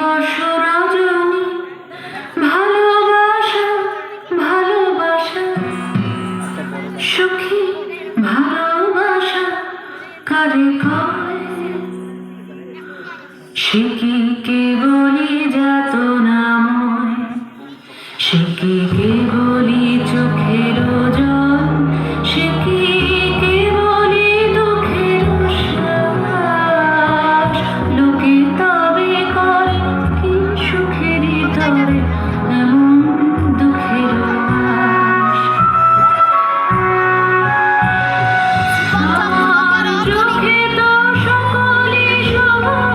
দিবস রজনী ভালোবাসা ভালোবাসা সুখী ভালোবাসা কারে কয় সে কি কেবলই যাতনাময় সে কি কেবলই চোখের জল সে কি কেবলই দুঃখের শ্বাস লোকে তবে করে কি সুখের তরে এমন দুঃখের আশ আমার চোখে তো সকলই সমান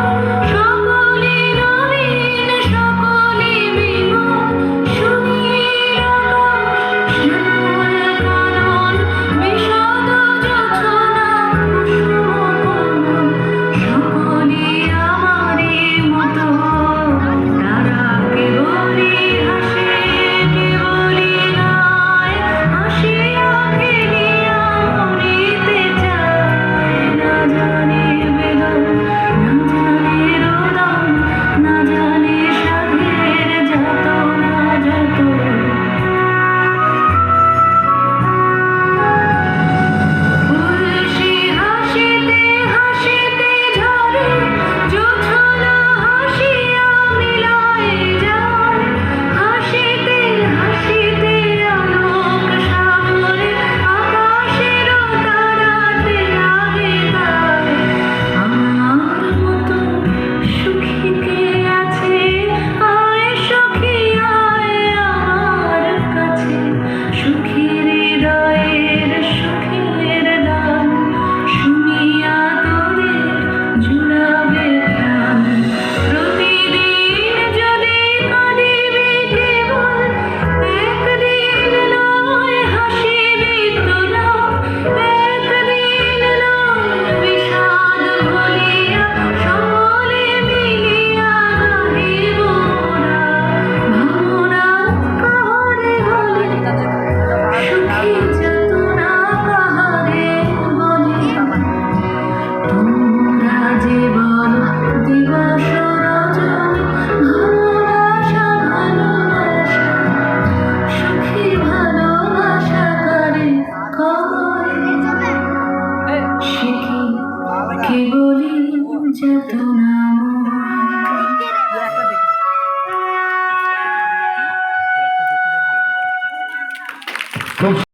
সকলই নবীন সকলই বিমল সুনীল আকাশ শ্যামল কানন বিষাদ জোছনা কুসুম কোমল সকলই আমারই মতো তারা কেবলই হাসে কেবলই গায় হাসিয়া খেলিয়া মরিতে চায় না জানে বেদন না জানে রোদন না জানে সাধের যাতনা যত উল্সি হাসিতে হাসিতে ঝরে জোছনা হাসিয়া মিলায় যায় হাসিতে হাসিতে আলোক সাগরে আকাশের তারাতে আগে গায় আমার মতো সুখী কে আছে আয় সখী আয় আমার কাছে সুখী হৃদয়ের সুখের গান শুনিয়া তোদের জুড়াবে প্রাণ প্রতিদিন যদি কাঁদিবি কেবল একদিন নয় হাসিবি তোরা একদিন নয় বিষাদ ভুলিয়া সকলে মিলিয়া গাহিব মোরা ভাবনা কাহারে বলে সুখী যাতনা কাহারে বলে তোমরা যে বলো দিবস রজনী ভালোবাসা ভালোবাসা সুখী ভালোবাসা কারে কয় সে কি কেবলই যাতনাময়।